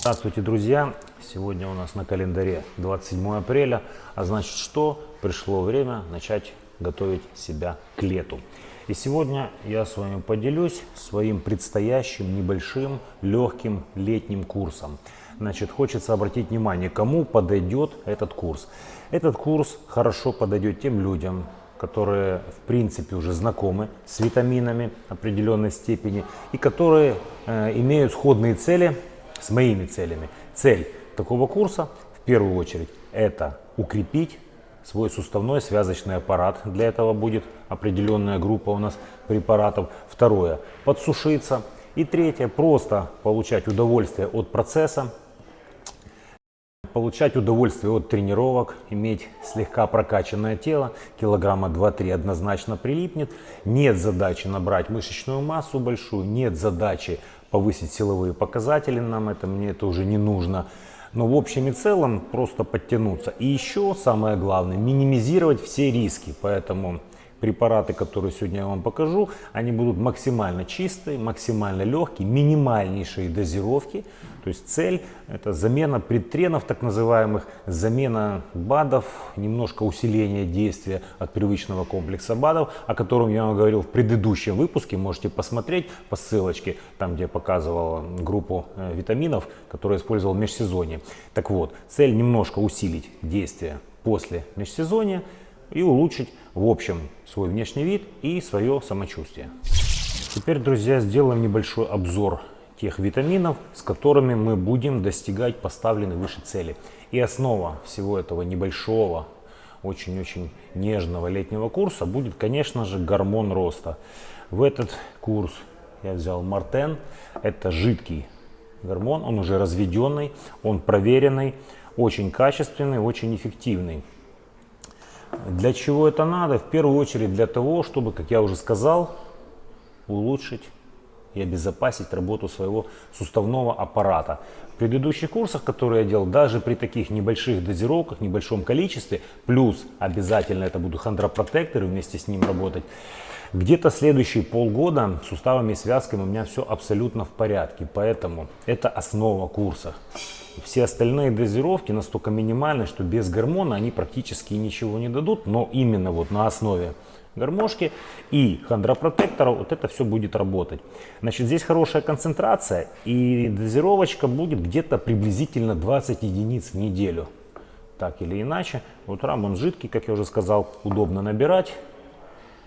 Здравствуйте, друзья! Сегодня у нас на календаре 27 апреля, а значит что? Пришло время начать готовить себя к лету. И сегодня я с вами поделюсь своим предстоящим небольшим легким летним курсом. Значит, хочется обратить внимание, кому подойдет этот курс. Этот курс хорошо подойдет тем людям, которые в принципе уже знакомы с витаминами определенной степени и которые имеют сходные цели с моими целями. Цель такого курса в первую очередь это укрепить свой суставной связочный аппарат. Для этого будет определенная группа у нас препаратов. Второе, подсушиться. И третье, просто получать удовольствие от процесса, получать удовольствие от тренировок, иметь слегка прокачанное тело, килограмма 2-3 однозначно прилипнет. Нет задачи набрать мышечную массу большую, нет задачи повысить силовые показатели, мне это уже не нужно. Но в общем и целом просто подтянуться. И еще самое главное, минимизировать все риски. Поэтому препараты, которые сегодня я вам покажу, они будут максимально чистые, максимально легкие, минимальнейшие дозировки. То есть цель это замена предтренов, так называемых, замена БАДов, немножко усиление действия от привычного комплекса БАДов, о котором я вам говорил в предыдущем выпуске. Можете посмотреть по ссылочке, там где я показывал группу витаминов, которые использовал в межсезонье. Так вот, цель немножко усилить действие после межсезонья и улучшить в общем свой внешний вид и свое самочувствие. Теперь, друзья, сделаем небольшой обзор тех витаминов, с которыми мы будем достигать поставленной выше цели. И основа всего этого небольшого, очень-очень нежного летнего курса будет, конечно же, гормон роста. В этот курс я взял Мартен. Это жидкий гормон, он уже разведенный, он проверенный, очень качественный, очень эффективный. Для чего это надо? В первую очередь для того, чтобы, как я уже сказал, улучшить и обезопасить работу своего суставного аппарата. В предыдущих курсах, которые я делал, даже при таких небольших дозировках, небольшом количестве, плюс обязательно это будут хондропротекторы, вместе с ним работать, где-то следующие полгода с суставами и связками у меня все абсолютно в порядке. Поэтому это основа курса. Все остальные дозировки настолько минимальны, что без гормона они практически ничего не дадут, но именно вот на основе гармошки и хондропротектора вот это все будет работать. Значит, здесь хорошая концентрация и дозировочка будет где-то приблизительно 20 единиц в неделю. Так или иначе, утром он жидкий, как я уже сказал, удобно набирать.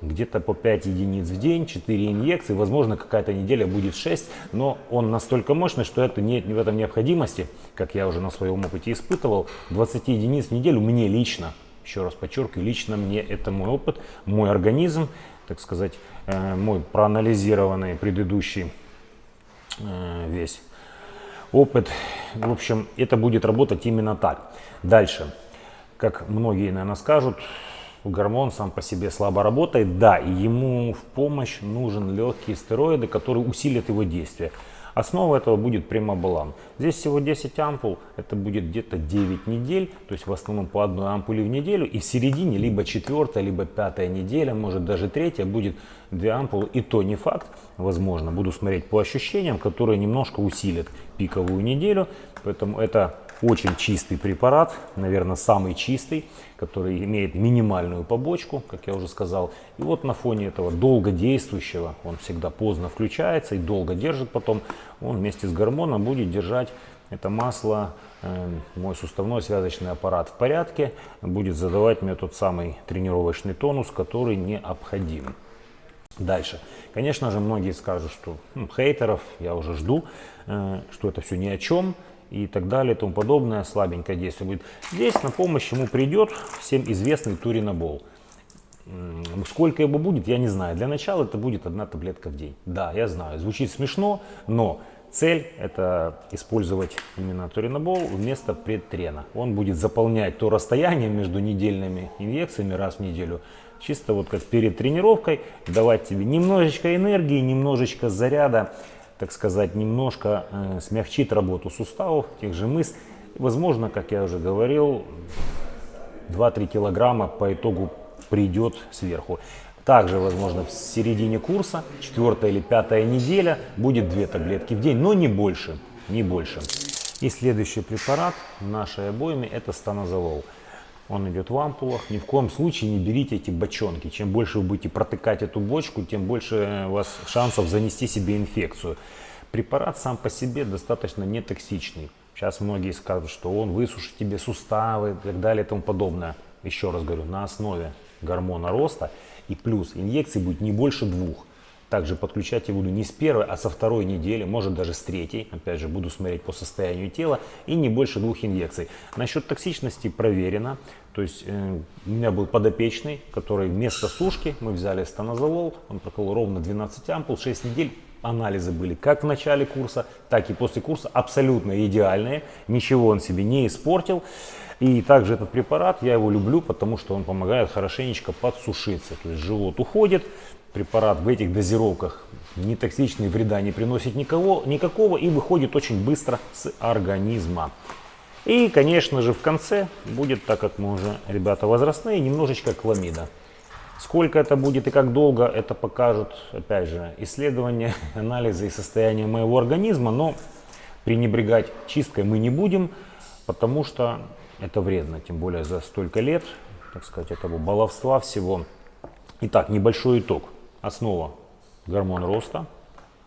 Где-то по 5 единиц в день, 4 инъекции, возможно какая-то неделя будет 6, но он настолько мощный, что это нет в этом необходимости, как я уже на своем опыте испытывал. 20 единиц в неделю мне лично, еще раз подчеркиваю, лично мне это мой опыт, мой организм, так сказать, мой проанализированный предыдущий весь опыт. В общем, это будет работать именно так. Дальше, как многие, наверное, скажут, гормон сам по себе слабо работает, да, и ему в помощь нужен легкие стероиды, которые усилят его действие. Основа этого будет Примаболан. Здесь всего 10 ампул, это будет где-то 9 недель, то есть в основном по одной ампуле в неделю, и в середине либо 4-я, либо 5-я неделя, может даже 3-я будет 2 ампулы, и то не факт, возможно, буду смотреть по ощущениям, которые немножко усилят пиковую неделю, поэтому это очень чистый препарат, наверное, самый чистый, который имеет минимальную побочку, как я уже сказал. И вот на фоне этого долгодействующего, он всегда поздно включается и долго держит потом, он вместе с гормоном будет держать это масло, мой суставной связочный аппарат в порядке, будет задавать мне тот самый тренировочный тонус, который необходим. Дальше. Конечно же, многие скажут, что хейтеров я уже жду, что это все ни о чем. И так далее, и тому подобное, слабенькое действие будет. Здесь на помощь ему придет всем известный Туринабол. Сколько его будет, я не знаю. Для начала это будет 1 таблетка в день. Да, я знаю, звучит смешно, но цель это использовать именно Туринабол вместо предтрена. Он будет заполнять то расстояние между недельными инъекциями раз в неделю. Чисто вот как перед тренировкой давать тебе немножечко энергии, немножечко заряда, так сказать, немножко смягчит работу суставов, тех же мышц. Возможно, как я уже говорил, 2-3 килограмма по итогу придет сверху. Также, возможно, в середине курса, 4-я или 5-я неделя, будет 2 таблетки в день, но не больше, не больше. И следующий препарат в нашей обойме — это станозолол. Он идет в ампулах. Ни в коем случае не берите эти бочонки. Чем больше вы будете протыкать эту бочку, тем больше у вас шансов занести себе инфекцию. Препарат сам по себе достаточно нетоксичный. Сейчас многие скажут, что он высушит тебе суставы и так далее и тому подобное. Еще раз говорю, на основе гормона роста, и плюс инъекций будет не больше 2. Также подключать я буду не с первой, а со второй недели, может даже с третьей. Опять же, буду смотреть по состоянию тела, и не больше 2 инъекций. Насчет токсичности проверено. То есть у меня был подопечный, который вместо сушки мы взяли станозолол, он проколол ровно 12 ампул, 6 недель. Анализы были как в начале курса, так и после курса абсолютно идеальные. Ничего он себе не испортил. И также этот препарат, я его люблю, потому что он помогает хорошенечко подсушиться. То есть живот уходит. Препарат в этих дозировках не токсичный, вреда не приносит никакого и выходит очень быстро с организма. И, конечно же, в конце будет, так как мы уже ребята возрастные, немножечко хламида. Сколько это будет и как долго, это покажут, опять же, исследования, анализы и состояние моего организма. Но пренебрегать чисткой мы не будем, потому что это вредно. Тем более за столько лет, так сказать, этого баловства всего. Итак, небольшой итог. Основа — гормон роста.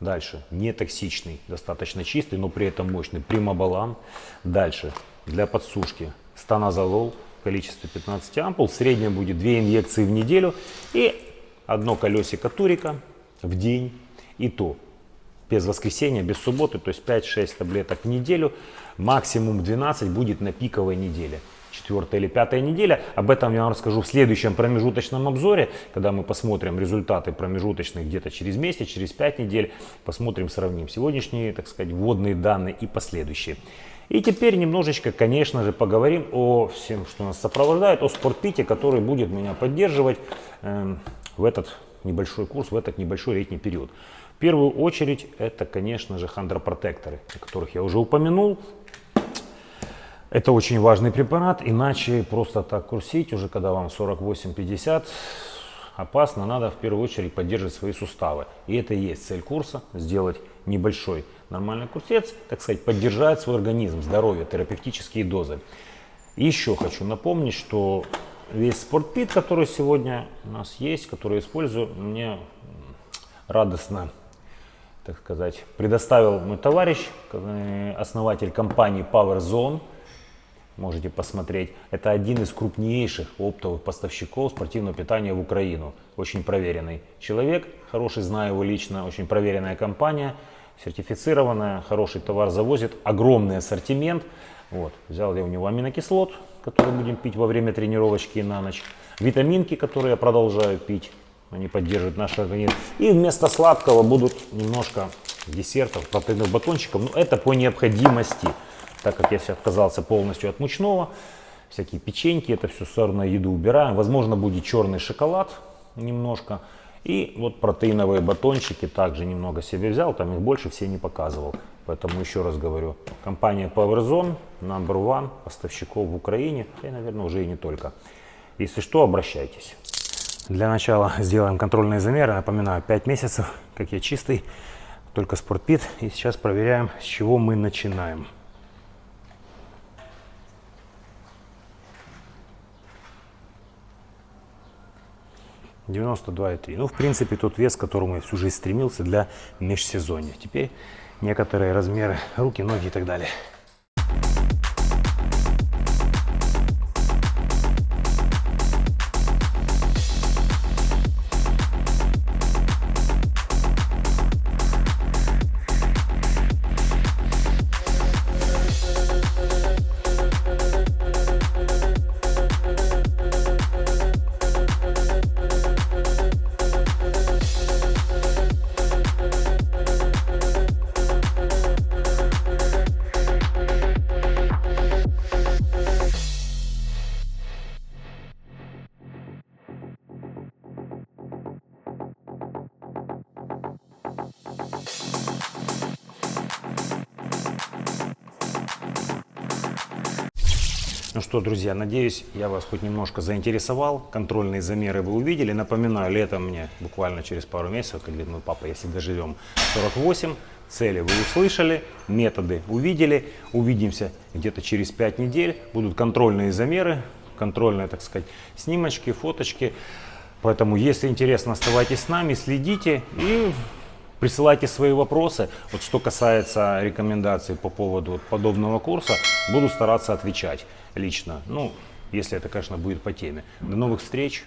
Дальше нетоксичный, достаточно чистый, но при этом мощный примаболан. Дальше для подсушки станозолол в количестве 15 ампул. В среднем будет 2 инъекции в неделю и 1 колесико турика в день. И то без воскресенья, без субботы, то есть 5-6 таблеток в неделю. Максимум 12 будет на пиковой неделе. 4-я или 5-я неделя. Об этом я вам расскажу в следующем промежуточном обзоре, когда мы посмотрим результаты промежуточных где-то через месяц, через 5 недель. Посмотрим, сравним сегодняшние, так сказать, вводные данные и последующие. И теперь немножечко, конечно же, поговорим о всем, что нас сопровождает, о спортпите, который будет меня поддерживать в этот небольшой курс, в этот небольшой летний период. В первую очередь это, конечно же, хондропротекторы, о которых я уже упомянул. Это очень важный препарат, иначе просто так курсить, уже когда вам 48-50, опасно. Надо в первую очередь поддерживать свои суставы. И это и есть цель курса, сделать небольшой нормальный курсец, так сказать, поддержать свой организм, здоровье, терапевтические дозы. И еще хочу напомнить, что весь спортпит, который сегодня у нас есть, который я использую, мне радостно, так сказать, предоставил мой товарищ, основатель компании Power Zone. Можете посмотреть. Это один из крупнейших оптовых поставщиков спортивного питания в Украину. Очень проверенный человек, хороший, знаю его лично, очень проверенная компания, сертифицированная, хороший товар завозит, огромный ассортимент. Вот. Взял я у него аминокислот, который будем пить во время тренировочки и на ночь. Витаминки, которые я продолжаю пить, они поддерживают наш организм. И вместо сладкого будут немножко десертов, протеиновых батончиков, но это по необходимости. Так как я отказался полностью от мучного, всякие печеньки, это все сорную еду убираем. Возможно, будет черный шоколад немножко. И вот протеиновые батончики также немного себе взял, там их больше все не показывал. Поэтому еще раз говорю, компания Power Zone, number one поставщиков в Украине, и, наверное, уже и не только. Если что, обращайтесь. Для начала сделаем контрольные замеры. Напоминаю, 5 месяцев, как я чистый, только спортпит. И сейчас проверяем, с чего мы начинаем. 92,3. Ну, в принципе, тот вес, к которому я всю жизнь стремился для межсезонья. Теперь некоторые размеры руки, ноги и так далее. Ну что, друзья, надеюсь, я вас хоть немножко заинтересовал. Контрольные замеры вы увидели. Напоминаю, летом мне буквально через пару месяцев, как говорит мой папа, если доживем, 48. Цели вы услышали, методы увидели. Увидимся где-то через 5 недель. Будут контрольные замеры, контрольные, так сказать, снимочки, фоточки. Поэтому, если интересно, оставайтесь с нами, следите и присылайте свои вопросы. Вот что касается рекомендаций по поводу подобного курса, буду стараться отвечать лично. Ну, если это, конечно, будет по теме. До новых встреч!